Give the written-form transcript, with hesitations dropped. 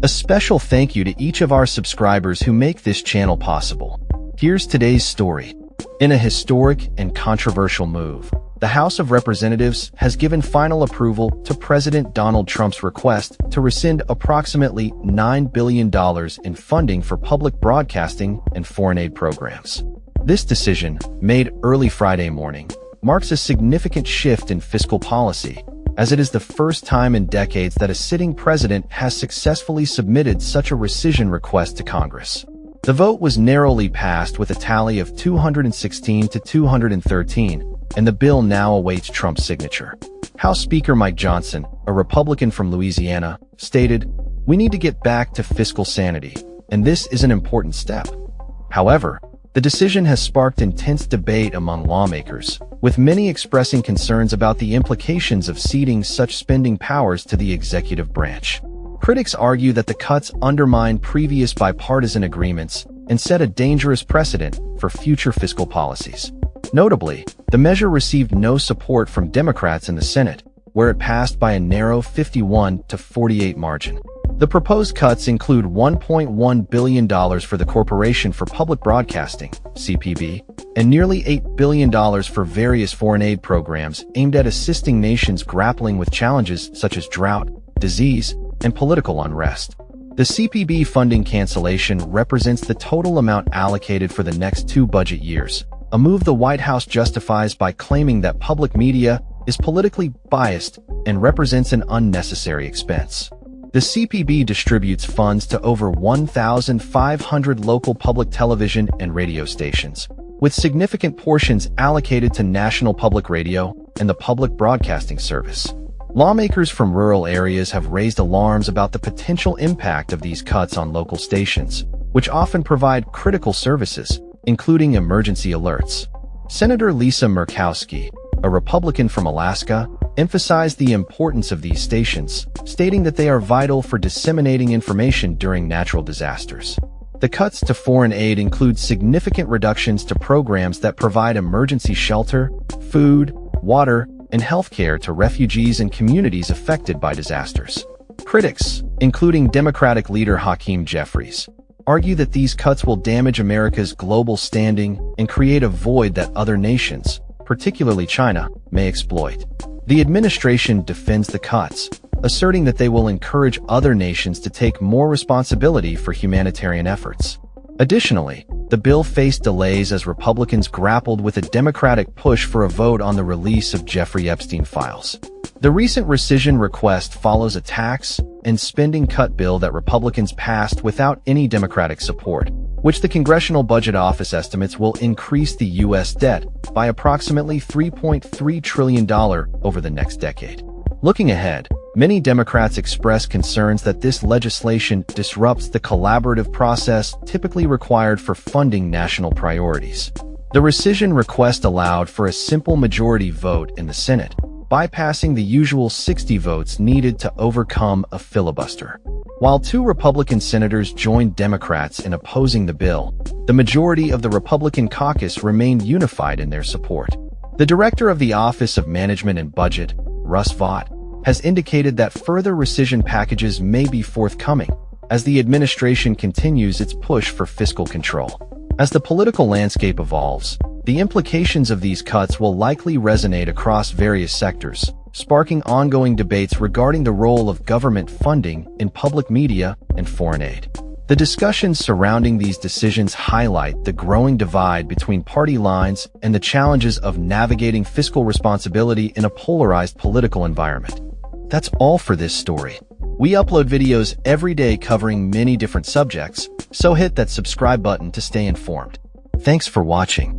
A special thank you to each of our subscribers who make this channel possible. Here's today's story. In a historic and controversial move, the House of Representatives has given final approval to President Donald Trump's request to rescind approximately $9 billion in funding for public broadcasting and foreign aid programs. This decision, made early Friday morning, marks a significant shift in fiscal policy, as it is the first time in decades that a sitting president has successfully submitted such a rescission request to Congress. The vote was narrowly passed with a tally of 216 to 213, and the bill now awaits Trump's signature. House Speaker Mike Johnson, a Republican from Louisiana, stated, "We need to get back to fiscal sanity, and this is an important step." However, the decision has sparked intense debate among lawmakers, with many expressing concerns about the implications of ceding such spending powers to the executive branch. Critics argue that the cuts undermine previous bipartisan agreements and set a dangerous precedent for future fiscal policies. Notably, the measure received no support from Democrats in the Senate, where it passed by a narrow 51 to 48 margin. The proposed cuts include $1.1 billion for the Corporation for Public Broadcasting, CPB, and nearly $8 billion for various foreign aid programs aimed at assisting nations grappling with challenges such as drought, disease, and political unrest. The CPB funding cancellation represents the total amount allocated for the next 2 budget years, a move the White House justifies by claiming that public media is politically biased and represents an unnecessary expense. The CPB distributes funds to over 1,500 local public television and radio stations, with significant portions allocated to National Public Radio and the Public Broadcasting Service. Lawmakers from rural areas have raised alarms about the potential impact of these cuts on local stations, which often provide critical services, including emergency alerts. Senator Lisa Murkowski, a Republican from Alaska, emphasized the importance of these stations, stating that they are vital for disseminating information during natural disasters. The cuts to foreign aid include significant reductions to programs that provide emergency shelter, food, water, and healthcare to refugees and communities affected by disasters. Critics, including Democratic leader Hakeem Jeffries, argue that these cuts will damage America's global standing and create a void that other nations, particularly China, may exploit. The administration defends the cuts, asserting that they will encourage other nations to take more responsibility for humanitarian efforts. Additionally, the bill faced delays as Republicans grappled with a Democratic push for a vote on the release of Jeffrey Epstein files. The recent rescission request follows a tax and spending cut bill that Republicans passed without any Democratic support, which the Congressional Budget Office estimates will increase the U.S. debt by approximately $3.3 trillion over the next decade. Looking ahead, many Democrats express concerns that this legislation disrupts the collaborative process typically required for funding national priorities. The rescission request allowed for a simple majority vote in the Senate, bypassing the usual 60 votes needed to overcome a filibuster. While 2 Republican senators joined Democrats in opposing the bill, the majority of the Republican caucus remained unified in their support. The director of the Office of Management and Budget, Russ Vought, has indicated that further rescission packages may be forthcoming as the administration continues its push for fiscal control. As the political landscape evolves, the implications of these cuts will likely resonate across various sectors, sparking ongoing debates regarding the role of government funding in public media and foreign aid. The discussions surrounding these decisions highlight the growing divide between party lines and the challenges of navigating fiscal responsibility in a polarized political environment. That's all for this story. We upload videos every day covering many different subjects, so hit that subscribe button to stay informed. Thanks for watching.